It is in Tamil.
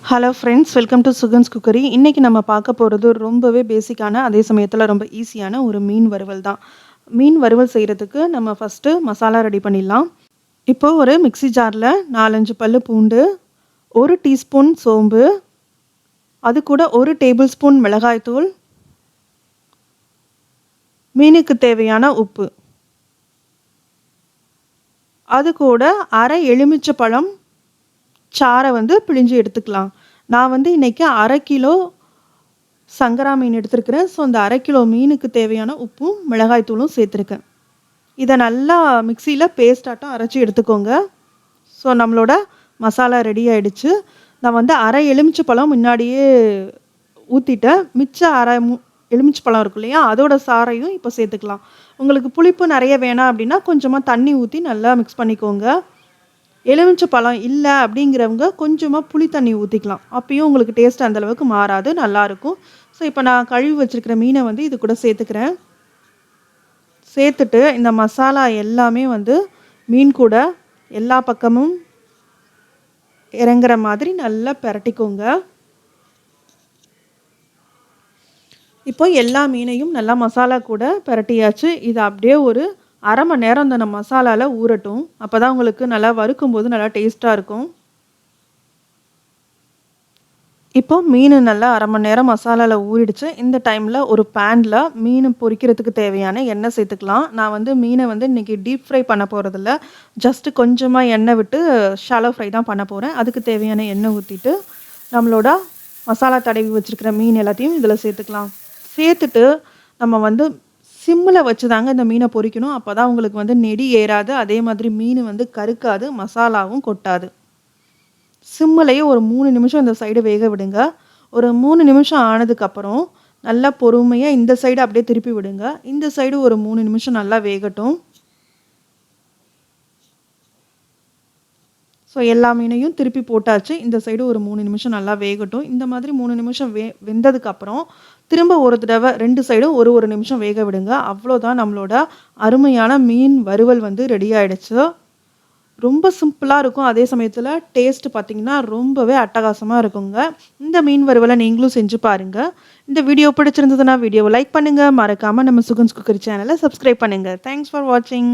Hello friends, welcome to Sugan's cookery. இன்றைக்கி நம்ம பார்க்க போகிறது ரொம்பவே பேசிக்கான, அதே சமயத்தில் ரொம்ப ஈஸியான ஒரு மீன் வறுவல் தான். மீன் வறுவல் செய்கிறதுக்கு நம்ம ஃபஸ்ட்டு மசாலா ரெடி பண்ணிடலாம். இப்போது ஒரு மிக்ஸி ஜாரில் 4-5 பல்லு பூண்டு, 1 டீஸ்பூன் சோம்பு, அது கூட 1 டேபிள் ஸ்பூன் மிளகாய்த்தூள், மீனுக்கு தேவையான உப்பு, அது கூட அரை எலுமிச்சை பழம் சாறை பிழிஞ்சு எடுத்துக்கலாம். நான் இன்றைக்கி 1/2 கிலோ சங்கரா மீன் எடுத்துருக்கிறேன். ஸோ அந்த 1/2 கிலோ மீனுக்கு தேவையான உப்பும் மிளகாய்த்தூளும் சேர்த்துருக்கேன். இதை நல்லா மிக்சியில் பேஸ்டாட்டம் அரைச்சி எடுத்துக்கோங்க. ஸோ நம்மளோட மசாலா ரெடி ஆகிடுச்சு. நான் அரை எலுமிச்சை பழம் முன்னாடியே ஊற்றிட்டேன். மிச்சம் அரை எலுமிச்சை பழம் இருக்கு இல்லையா, அதோட சாறையும் இப்போ சேர்த்துக்கலாம். உங்களுக்கு புளிப்பு நிறைய வேணாம் அப்படின்னா கொஞ்சமாக தண்ணி ஊற்றி நல்லா மிக்ஸ் பண்ணிக்கோங்க. எலுமிச்சை பழம் இல்லை அப்படிங்கிறவங்க கொஞ்சமாக புளி தண்ணி ஊற்றிக்கலாம். அப்பயும் உங்களுக்கு டேஸ்ட் அந்தளவுக்கு மாறாது, நல்லாயிருக்கும். ஸோ இப்போ நான் கழுவி வச்சுருக்கிற மீனை இது கூட சேர்த்துக்கிறேன். சேர்த்துட்டு இந்த மசாலா எல்லாமே மீன் கூட எல்லா பக்கமும் இறங்குற மாதிரி நல்லா பிரட்டிக்கோங்க. இப்போ எல்லா மீனையும் நல்லா மசாலா கூட பிரட்டியாச்சு. இது அப்படியே ஒரு அரை மணி நேரம் அந்த மசாலாவில் ஊறட்டும். அப்போ தான் உங்களுக்கு நல்லா வறுக்கும்போது நல்லா டேஸ்ட்டாக இருக்கும். இப்போ மீன் நல்லா அரை மணி நேரம் மசாலாவில் ஊறிடுச்சு. இந்த டைமில் ஒரு பேனில் மீன் பொரிக்கிறதுக்கு தேவையான எண்ணெய் சேர்த்துக்கலாம். நான் மீனை இன்றைக்கி டீப் ஃப்ரை பண்ண போகிறதில்ல, ஜஸ்ட்டு கொஞ்சமாக எண்ணெய் விட்டு ஷாலோ ஃப்ரை தான் பண்ண போகிறேன். அதுக்கு தேவையான எண்ணெய் ஊற்றிட்டு நம்மளோட மசாலா தடவி வச்சுருக்கிற மீன் எல்லாத்தையும் இதில் சேர்த்துக்கலாம். சேர்த்துட்டு நம்ம சிம்மில் வச்சு தாங்க இந்த மீனை பொரிக்கணும். அப்போ தான் உங்களுக்கு நெடி ஏறாது, அதே மாதிரி மீன் கருக்காது, மசாலாவும் கொட்டாது. சிம்மிலேயே ஒரு 3 நிமிஷம் இந்த சைடு வேக விடுங்க. ஒரு 3 நிமிஷம் ஆனதுக்கப்புறம் நல்லா பொறுமையாக இந்த சைடு அப்படியே திருப்பி விடுங்க. இந்த சைடு ஒரு 3 நிமிஷம் நல்லா வேகட்டும். ஸோ எல்லா மீனையும் திருப்பி போட்டாச்சு. இந்த சைடு ஒரு 3 நிமிஷம் நல்லா வேகட்டும். இந்த மாதிரி 3 நிமிஷம் வெந்ததுக்கப்புறம் திரும்ப ஒரு தடவை 2 சைடும் ஒரு நிமிஷம் வேக விடுங்க. அவ்வளோதான், நம்மளோட அருமையான மீன் வறுவல் ரெடி ஆகிடுச்சு. ரொம்ப சிம்பிளாக இருக்கும், அதே சமயத்தில் டேஸ்ட்டு பார்த்திங்கன்னா ரொம்பவே அட்டகாசமாக இருக்குங்க. இந்த மீன் வறுவலை நீங்களும் செஞ்சு பாருங்கள். இந்த வீடியோ பிடிச்சிருந்ததுன்னா வீடியோவை லைக் பண்ணுங்கள். மறக்காமல் நம்ம சுகன்ஸ் குக்கரி சேனலை சப்ஸ்கிரைப் பண்ணுங்கள். தேங்க்ஸ் ஃபார் வாட்சிங்.